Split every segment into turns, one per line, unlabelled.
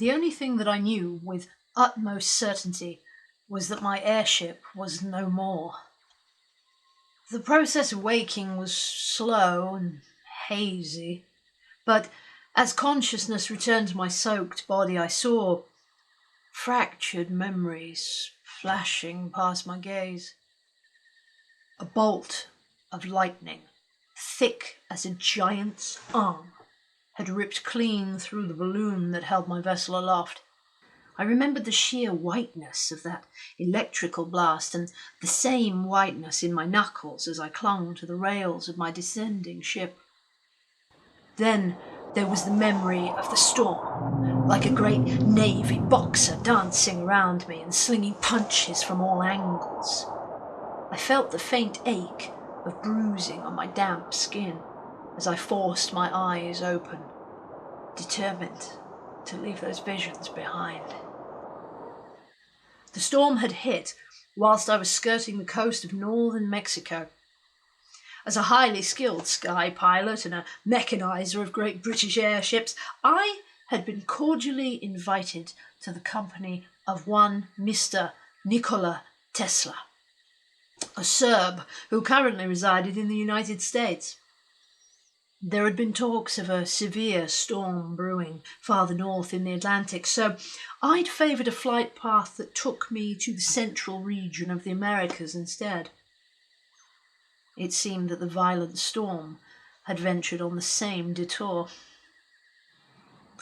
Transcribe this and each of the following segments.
The only thing that I knew with utmost certainty was that my airship was no more. The process of waking was slow and hazy, but as consciousness returned to my soaked body, I saw fractured memories flashing past my gaze. A bolt of lightning, thick as a giant's arm, had ripped clean through the balloon that held my vessel aloft. I remembered the sheer whiteness of that electrical blast and the same whiteness in my knuckles as I clung to the rails of my descending ship. Then there was the memory of the storm, like a great navy boxer dancing around me and slinging punches from all angles. I felt the faint ache of bruising on my damp skin as I forced my eyes open, determined to leave those visions behind. The storm had hit whilst I was skirting the coast of northern Mexico. As a highly skilled sky pilot and a mechanizer of great British airships, I had been cordially invited to the company of one Mr. Nikola Tesla, a Serb who currently resided in the United States. There had been talks of a severe storm brewing farther north in the Atlantic, so I'd favoured a flight path that took me to the central region of the Americas instead. It seemed that the violent storm had ventured on the same detour.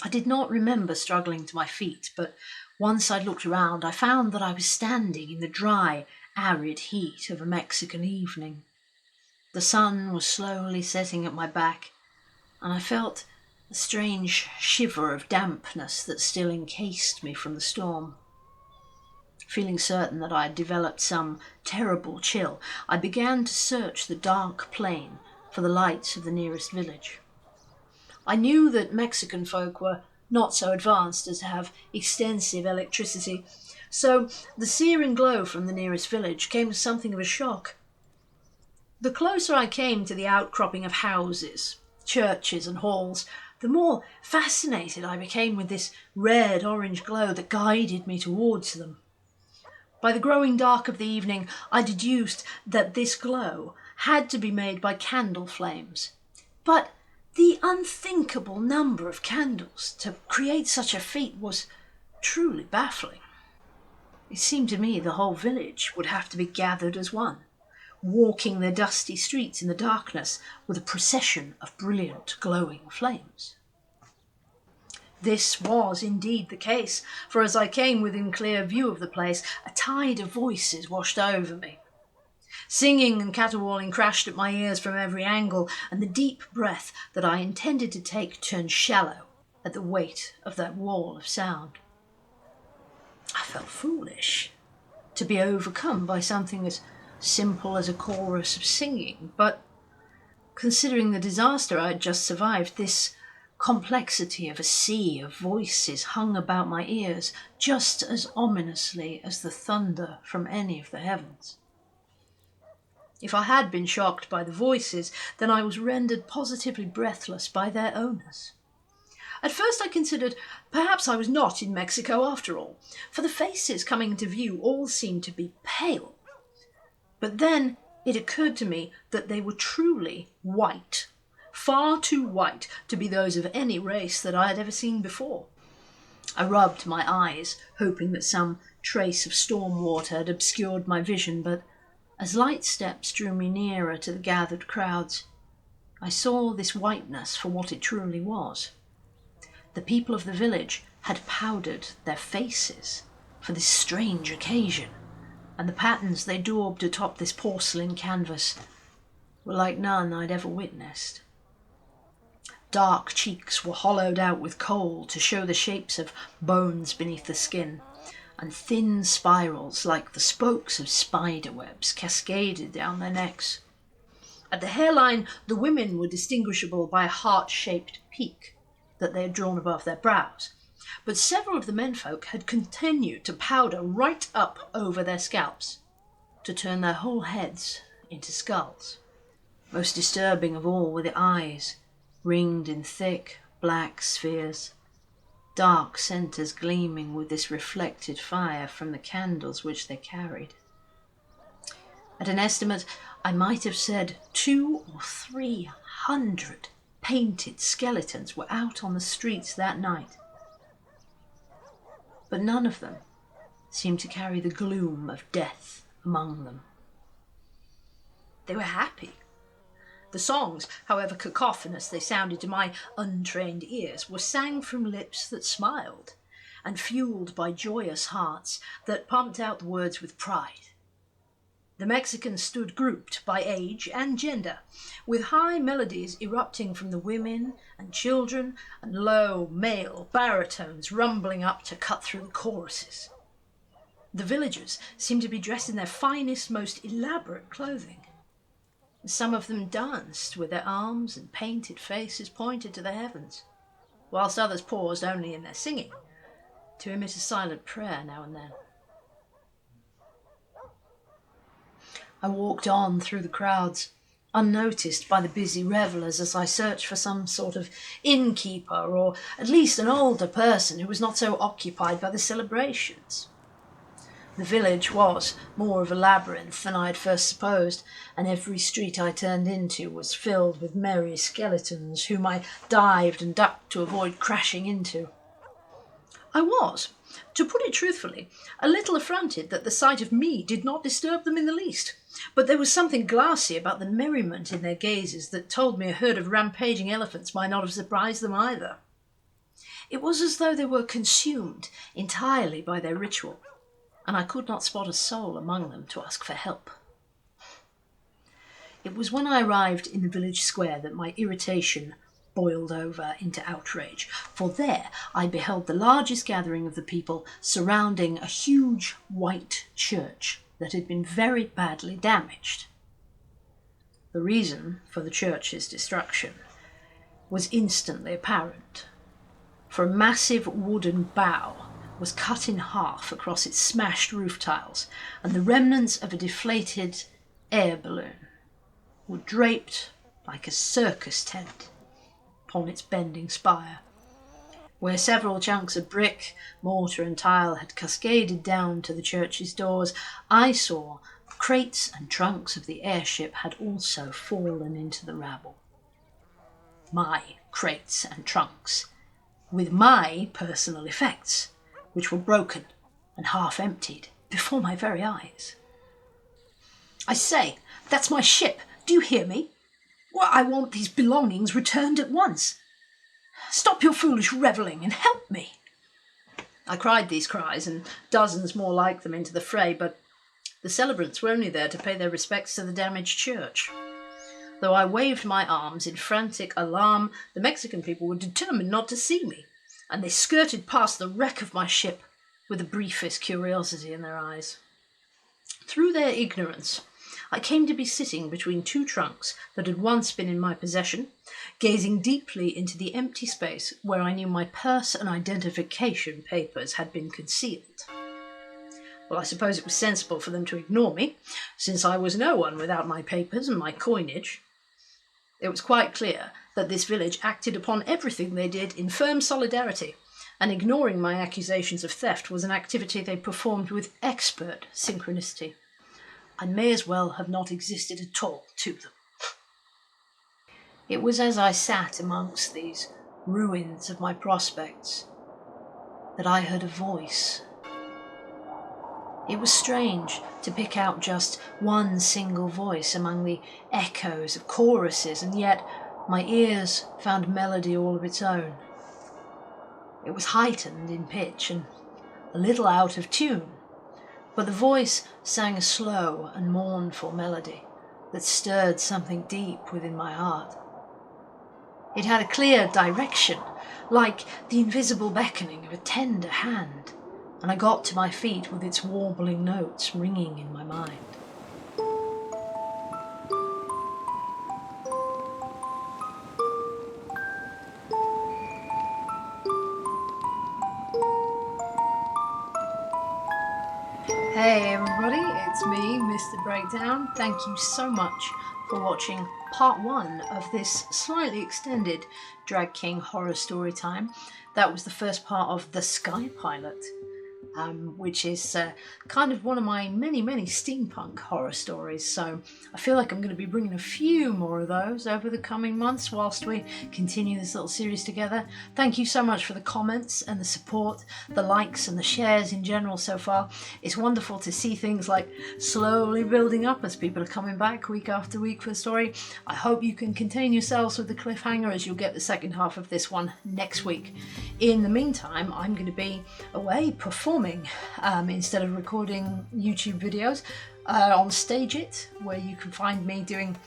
I did not remember struggling to my feet, but once I'd looked around, I found that I was standing in the dry, arid heat of a Mexican evening. The sun was slowly setting at my back, and I felt a strange shiver of dampness that still encased me from the storm. Feeling certain that I had developed some terrible chill, I began to search the dark plain for the lights of the nearest village. I knew that Mexican folk were not so advanced as to have extensive electricity, so the searing glow from the nearest village came as something of a shock. The closer I came to the outcropping of houses, churches and halls, the more fascinated I became with this red-orange glow that guided me towards them. By the growing dark of the evening, I deduced that this glow had to be made by candle flames. But the unthinkable number of candles to create such a feat was truly baffling. It seemed to me the whole village would have to be gathered as one, walking their dusty streets in the darkness with a procession of brilliant, glowing flames. This was indeed the case, for as I came within clear view of the place, a tide of voices washed over me. Singing and caterwauling crashed at my ears from every angle, and the deep breath that I intended to take turned shallow at the weight of that wall of sound. I felt foolish to be overcome by something as simple as a chorus of singing, but considering the disaster I had just survived, this complexity of a sea of voices hung about my ears just as ominously as the thunder from any of the heavens. If I had been shocked by the voices, then I was rendered positively breathless by their owners. At first I considered perhaps I was not in Mexico after all, for the faces coming into view all seemed to be pale. But then it occurred to me that they were truly white, far too white to be those of any race that I had ever seen before. I rubbed my eyes, hoping that some trace of storm water had obscured my vision, but as light steps drew me nearer to the gathered crowds, I saw this whiteness for what it truly was. The people of the village had powdered their faces for this strange occasion, and the patterns they daubed atop this porcelain canvas were like none I'd ever witnessed. Dark cheeks were hollowed out with coal to show the shapes of bones beneath the skin, and thin spirals like the spokes of spider webs cascaded down their necks. At the hairline, the women were distinguishable by a heart-shaped peak that they had drawn above their brows, but several of the menfolk had continued to powder right up over their scalps, to turn their whole heads into skulls. Most disturbing of all were the eyes, ringed in thick, black spheres. dark centres gleaming with this reflected fire from the candles which they carried. At an estimate, I might have said 200 or 300 painted skeletons were out on the streets that night. But none of them seemed to carry the gloom of death among them. They were happy. The songs, however cacophonous they sounded to my untrained ears, were sang from lips that smiled, and fueled by joyous hearts that pumped out the words with pride. The Mexicans stood grouped by age and gender, with high melodies erupting from the women and children and low male baritones rumbling up to cut through the choruses. The villagers seemed to be dressed in their finest, most elaborate clothing. Some of them danced with their arms and painted faces pointed to the heavens, whilst others paused only in their singing to emit a silent prayer now and then. I walked on through the crowds, unnoticed by the busy revellers as I searched for some sort of innkeeper or at least an older person who was not so occupied by the celebrations. The village was more of a labyrinth than I had first supposed, and every street I turned into was filled with merry skeletons whom I dived and ducked to avoid crashing into. I was, to put it truthfully, a little affronted that the sight of me did not disturb them in the least, but there was something glassy about the merriment in their gazes that told me a herd of rampaging elephants might not have surprised them either. It was as though they were consumed entirely by their ritual, and I could not spot a soul among them to ask for help. It was when I arrived in the village square that my irritation boiled over into outrage, for there I beheld the largest gathering of the people surrounding a huge white church that had been very badly damaged. The reason for the church's destruction was instantly apparent, for a massive wooden bow was cut in half across its smashed roof tiles, and the remnants of a deflated air balloon were draped like a circus tent upon its bending spire. Where several chunks of brick, mortar and tile had cascaded down to the church's doors, I saw crates and trunks of the airship had also fallen into the rabble. My crates and trunks, with my personal effects, which were broken and half emptied before my very eyes. "I say, that's my ship. Do you hear me? Well, I want these belongings returned at once. Stop your foolish revelling and help me." I cried these cries and dozens more like them into the fray, but the celebrants were only there to pay their respects to the damaged church. Though I waved my arms in frantic alarm, the Mexican people were determined not to see me, and they skirted past the wreck of my ship with the briefest curiosity in their eyes. Through their ignorance, I came to be sitting between two trunks that had once been in my possession, gazing deeply into the empty space where I knew my purse and identification papers had been concealed. Well, I suppose it was sensible for them to ignore me, since I was no one without my papers and my coinage. It was quite clear that this village acted upon everything they did in firm solidarity, and ignoring my accusations of theft was an activity they performed with expert synchronicity. I may as well have not existed at all to them. It was as I sat amongst these ruins of my prospects that I heard a voice. It was strange to pick out just one single voice among the echoes of choruses, and yet my ears found melody all of its own. It was heightened in pitch and a little out of tune, but the voice sang a slow and mournful melody that stirred something deep within my heart. It had a clear direction, like the invisible beckoning of a tender hand, and I got to my feet with its warbling notes ringing in my mind. Hey everybody, it's me, Mr. Breakdown. Thank you so much for watching part 1 of this slightly extended Drag King horror story time. That was the first part of The Sky Pilot, which is kind of one of my many steampunk horror stories, so I feel like I'm going to be bringing a few more of those over the coming months whilst we continue this little series together. Thank you so much for the comments and the support, the likes and the shares in general so far. It's wonderful to see things like slowly building up as people are coming back week after week for the story. I hope you can contain yourselves with the cliffhanger, as you'll get the second half of this one next week. In the meantime, I'm going to be away performing instead of recording YouTube videos on StageIt, where you can find me doing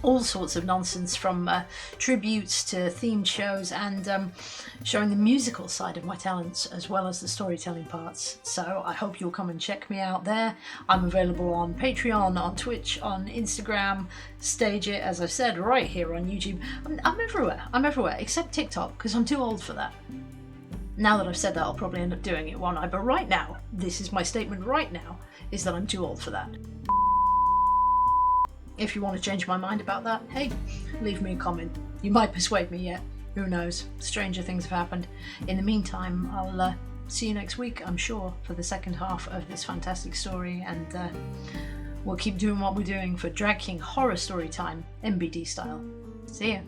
all sorts of nonsense, from tributes to themed shows, and showing the musical side of my talents as well as the storytelling parts. So I hope you'll come and check me out there. I'm available on Patreon, on Twitch, on Instagram, StageIt, as I've said, right here on YouTube. I'm everywhere except TikTok, because I'm too old for that. Now that I've said that, I'll probably end up doing it, won't I? But right now, this is my statement right now, is that I'm too old for that. If you want to change my mind about that, hey, leave me a comment. You might persuade me yet. Who knows? Stranger things have happened. In the meantime, I'll see you next week, I'm sure, for the second half of this fantastic story, and we'll keep doing what we're doing for Drag King Horror Story Time, MBD style. See ya.